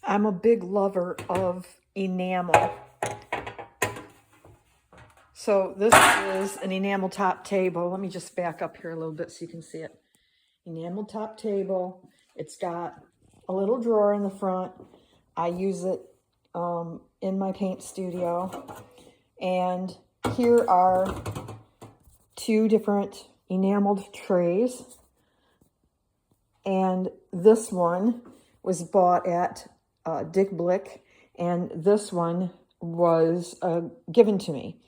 I'm a big lover of enamel. So this is an enamel top table. Let me just back up here a little bit so you can see it. Enamel top table. It's got a little drawer in the front. I use it in my paint studio. And here are two different enameled trays. And this one was bought at Blick, and this one was given to me.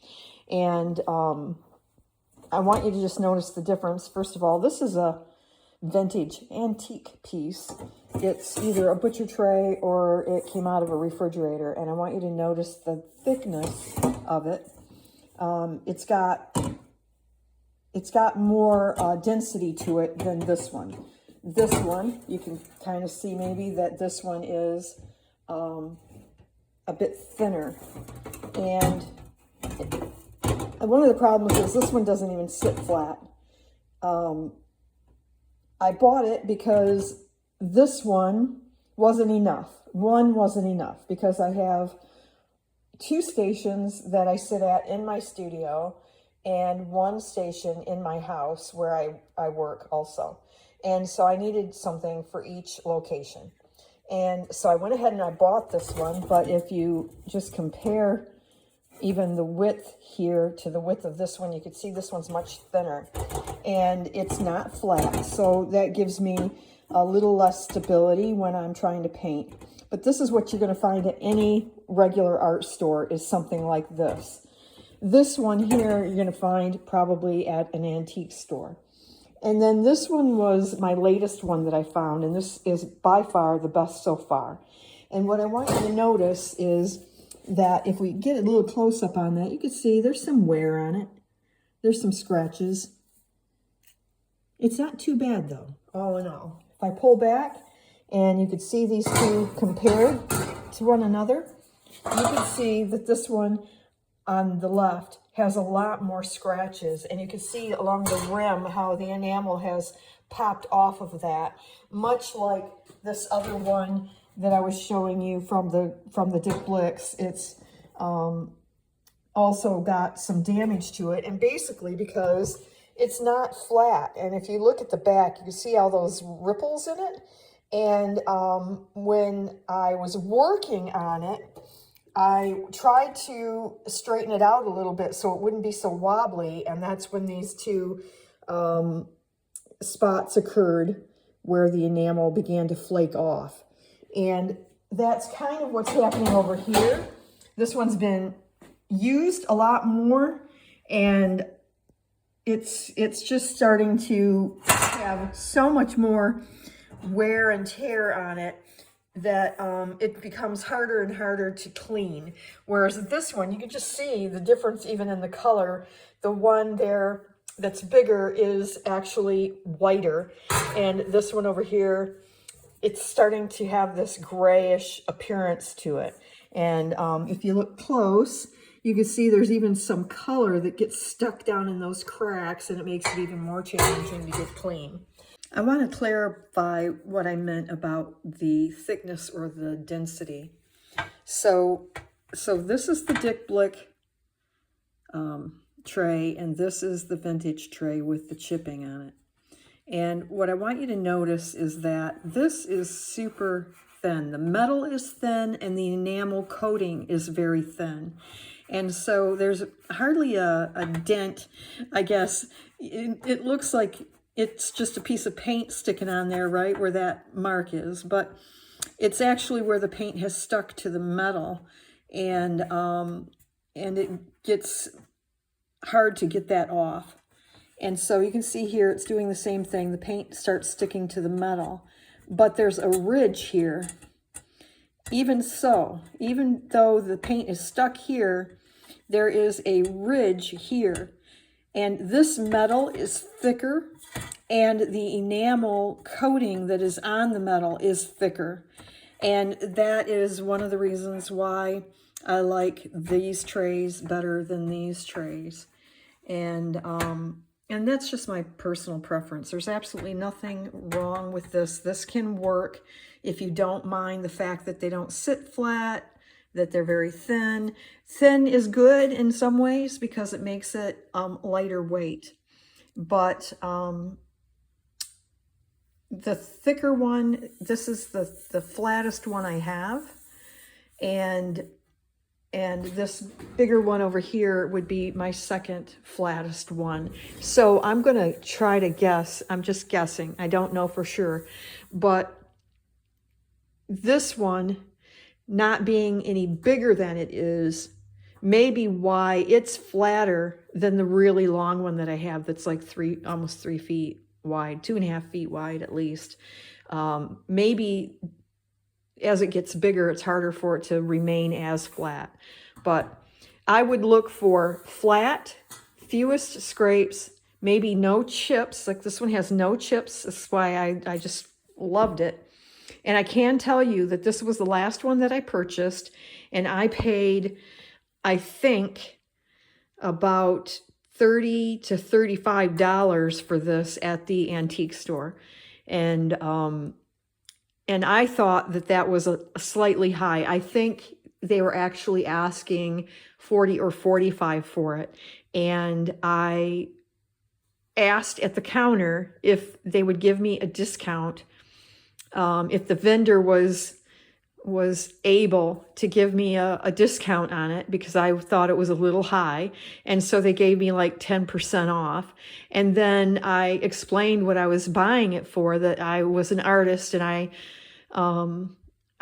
And I want you to just notice the difference. First of all, this is a vintage antique piece. It's either a butcher tray or it came out of a refrigerator. And I want you to notice the thickness of it. It's got more density to it than this one. This one, you can kind of see maybe that this one is a bit thinner. And one of the problems is this one doesn't even sit flat. I bought it because this one wasn't enough. One wasn't enough because I have two stations that I sit at in my studio and one station in my house where I work also. And so I needed something for each location. And so I went ahead and I bought this one, but if you just compare even the width here to the width of this one, you can see this one's much thinner. And it's not flat, so that gives me a little less stability when I'm trying to paint. But this is what you're going to find at any regular art store, is something like this. This one here you're going to find probably at an antique store. And then this one was my latest one that I found, and this is by far the best so far. And what I want you to notice is that if we get a little close up on that, you can see there's some wear on it. There's some scratches. It's not too bad though, all in all. If I pull back and you can see these two compared to one another, you can see that this one on the left has a lot more scratches, and you can see along the rim how the enamel has popped off of that, much like this other one that I was showing you from the Blicks. It's also got some damage to it, and basically because it's not flat. And if you look at the back, you can see all those ripples in it. And when I was working on it, I tried to straighten it out a little bit so it wouldn't be so wobbly, and that's when these two spots occurred where the enamel began to flake off. And that's kind of what's happening over here. This one's been used a lot more, and it's just starting to have so much more wear and tear on it that it becomes harder and harder to clean. Whereas this one, you can just see the difference even in the color. The one there that's bigger is actually whiter, and this one over here, it's starting to have this grayish appearance to it. And if you look close, you can see there's even some color that gets stuck down in those cracks, and it makes it even more challenging to get clean. I want to clarify what I meant about the thickness or the density. So this is the Blick tray, and this is the vintage tray with the chipping on it. And what I want you to notice is that this is super thin. The metal is thin, and the enamel coating is very thin. And so there's hardly a dent, I guess. It looks like it's just a piece of paint sticking on there, right, where that mark is. But it's actually where the paint has stuck to the metal. And it gets hard to get that off. And so you can see here it's doing the same thing. The paint starts sticking to the metal. But there's a ridge here. Even so, even though the paint is stuck here, there is a ridge here. And this metal is thicker, and the enamel coating that is on the metal is thicker. And that is one of the reasons why I like these trays better than these trays. And And that's just my personal preference. There's absolutely nothing wrong with this. This can work if you don't mind the fact that they don't sit flat, that they're very thin. Thin is good in some ways because it makes it lighter weight. But the thicker one, this is the flattest one I have. And this bigger one over here would be my second flattest one. So I'm going to try to guess. I'm just guessing. I don't know for sure. But this one, not being any bigger than it is, may be why it's flatter than the really long one that I have that's like almost 3 feet wide, 2.5 feet wide at least. Maybe as it gets bigger, it's harder for it to remain as flat. But I would look for flat, fewest scrapes, maybe no chips. Like this one has no chips. That's why I just loved it. And I can tell you that this was the last one that I purchased, and I paid, I think, about $30 to $35 for this at the antique store. And I thought that that was a slightly high. I think they were actually asking $40 or $45 for it. And I asked at the counter if they would give me a discount, if the vendor was able to give me a discount on it, because I thought it was a little high. And so they gave me like 10% off. And then I explained what I was buying it for, that I was an artist and I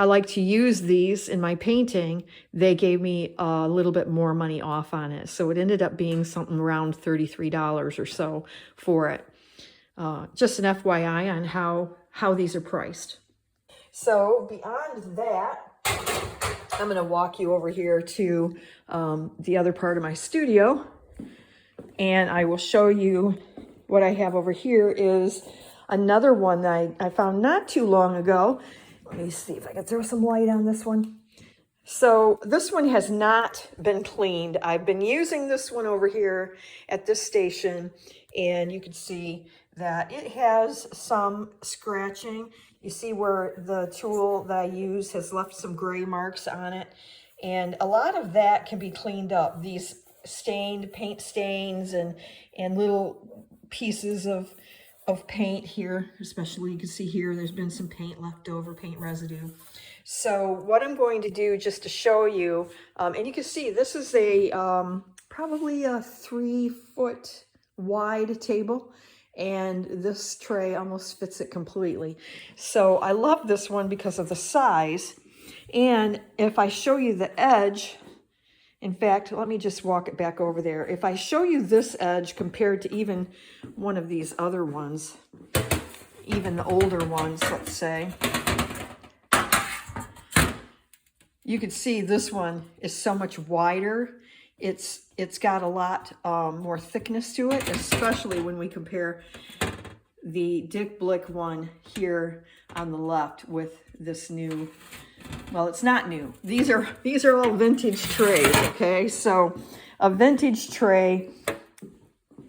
like to use these in my painting. They gave me a little bit more money off on it. So it ended up being something around $33 or so for it. Just an FYI on how these are priced. So beyond that, I'm going to walk you over here to the other part of my studio, and I will show you what I have over here is another one that I found not too long ago. Let me see if I can throw some light on this one. So this one has not been cleaned. I've been using this one over here at this station, and you can see that it has some scratching. You see where the tool that I use has left some gray marks on it. And a lot of that can be cleaned up. These paint stains and little pieces of paint here, especially you can see here, there's been some paint left over, paint residue. So what I'm going to do just to show you, and you can see this is a probably a 3-foot wide table, and this tray almost fits it completely. So I love this one because of the size. And if I show you the edge, in fact, let me just walk it back over there. If I show you this edge compared to even one of these other ones, even the older ones, let's say, you can see this one is so much wider. It's got a lot more thickness to it, especially when we compare the Blick one here on the left with this new. Well, it's not new. These are all vintage trays, okay? So a vintage tray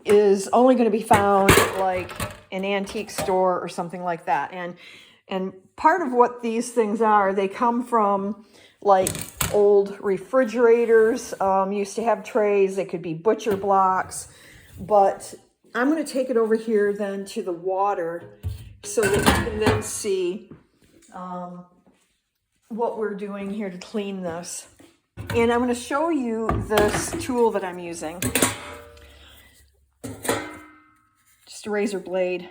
is only going to be found like an antique store or something like that. And part of what these things are, they come from like old refrigerators. Used to have trays. They could be butcher blocks. But I'm going to take it over here then to the water so that you can then see what we're doing here to clean this. And I'm going to show you this tool that I'm using. Just a razor blade.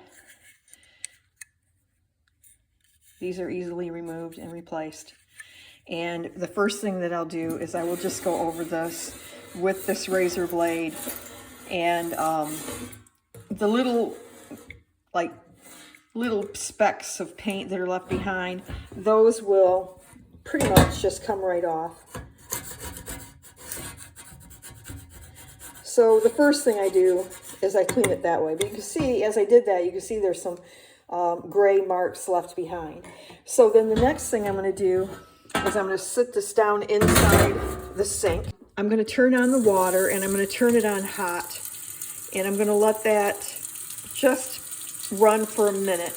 These are easily removed and replaced. And the first thing that I'll do is I will just go over this with this razor blade, and the little specks of paint that are left behind, those will pretty much just come right off. So the first thing I do is I clean it that way. But you can see, as I did that, you can see there's some gray marks left behind. So then the next thing I'm going to do is I'm going to sit this down inside the sink. I'm going to turn on the water, and I'm going to turn it on hot. And I'm going to let that just run for a minute.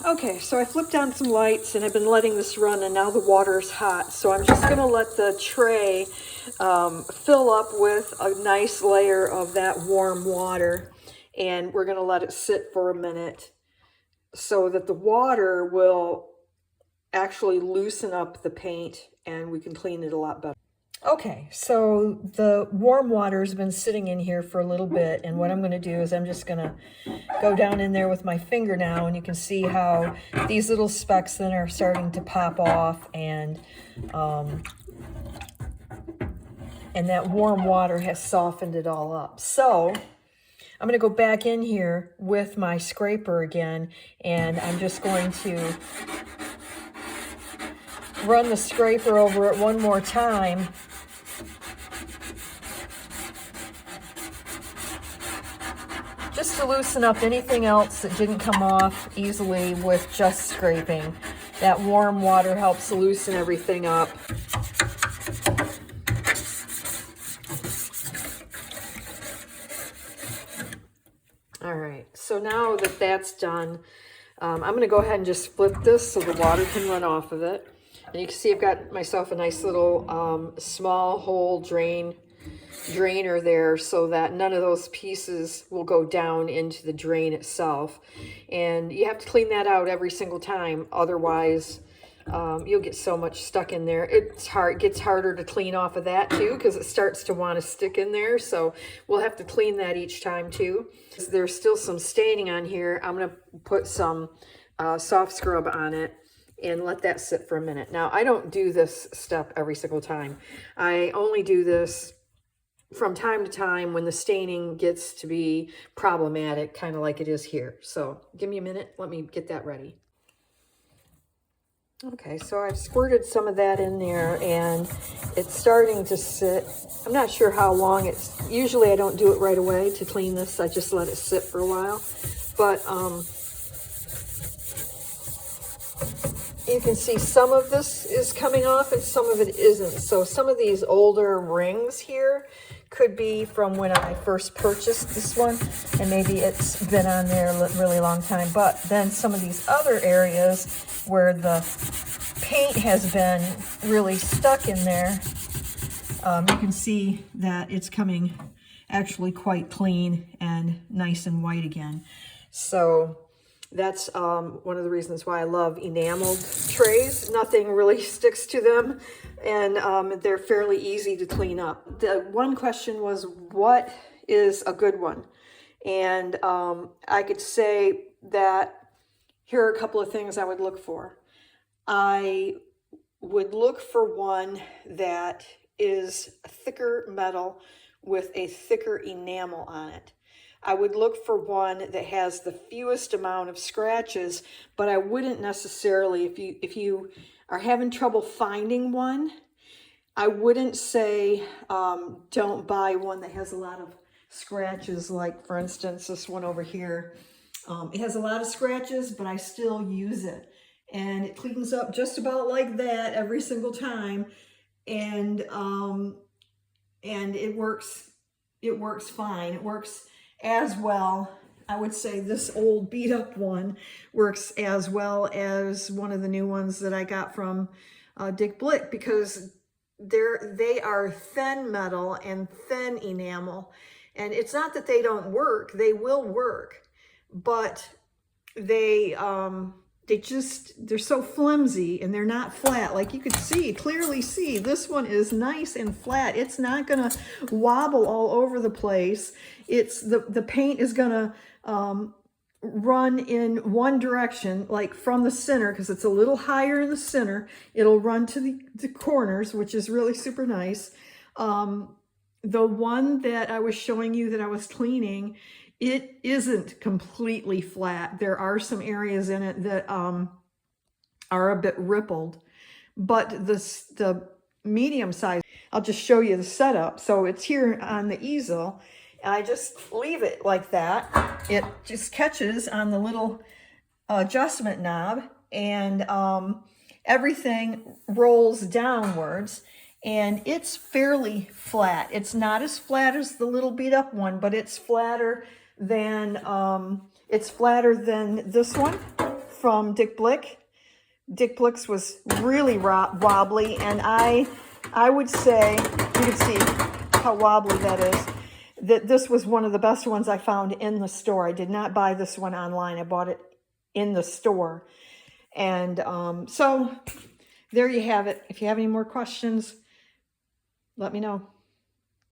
Okay, so I flipped on some lights and I've been letting this run, and now the water's hot. So I'm just going to let the tray fill up with a nice layer of that warm water, and we're going to let it sit for a minute so that the water will actually loosen up the paint and we can clean it a lot better. Okay, so the warm water has been sitting in here for a little bit, and what I'm going to do is I'm just going to go down in there with my finger now, and you can see how these little specks then are starting to pop off, and that warm water has softened it all up. So I'm going to go back in here with my scraper again, and I'm just going to run the scraper over it one more time. Just to loosen up anything else that didn't come off easily with just scraping. That warm water helps loosen everything up. All right, so now that that's done, I'm going to go ahead and just flip this so the water can run off of it. And you can see I've got myself a nice little small hole drainer there so that none of those pieces will go down into the drain itself. And you have to clean that out every single time, otherwise you'll get so much stuck in there. It gets harder to clean off of that too, because it starts to want to stick in there, so we'll have to clean that each time too. There's still some staining on here. I'm going to put some soft scrub on it and let that sit for a minute. Now, I don't do this step every single time. I only do this from time to time when the staining gets to be problematic, kind of like it is here. So give me a minute. Let me get that ready. Okay, so I've squirted some of that in there and it's starting to sit. I'm not sure how long it's, usually I don't do it right away to clean this. I just let it sit for a while. But you can see some of this is coming off and some of it isn't. So some of these older rings here could be from when I first purchased this one, and maybe it's been on there a really long time. But then some of these other areas where the paint has been really stuck in there, you can see that it's coming actually quite clean and nice and white again. So that's one of the reasons why I love enameled trays. Nothing really sticks to them, and they're fairly easy to clean up. The one question was, what is a good one? And I could say that here are a couple of things I would look for. I would look for one that is a thicker metal with a thicker enamel on it. I would look for one that has the fewest amount of scratches, but I wouldn't necessarily, if you are having trouble finding one, I wouldn't say don't buy one that has a lot of scratches. Like, for instance, this one over here. It has a lot of scratches, but I still use it. And it cleans up just about like that every single time. And it works fine. It works as well. I would say this old beat up one works as well as one of the new ones that I got from Blick, because they are thin metal and thin enamel. And it's not that they don't work, they will work, but they're so flimsy and they're not flat. Like you could clearly see, this one is nice and flat. It's not gonna wobble all over the place. It's the paint is gonna run in one direction, like from the center, because it's a little higher in the center. It'll run to the corners, which is really super nice. The one that I was showing you that I was cleaning, it isn't completely flat. There are some areas in it that are a bit rippled, but the medium size, I'll just show you the setup. So it's here on the easel, and I just leave it like that. It just catches on the little adjustment knob, and everything rolls downwards. and it's fairly flat. It's not as flat as the little beat up one, but it's flatter than this one from Dick Blick. Dick Blick's was really wobbly, and I would say, you can see how wobbly that is, that this was one of the best ones I found in the store. I did not buy this one online. I bought it in the store. And so there you have it. If you have any more questions, let me know.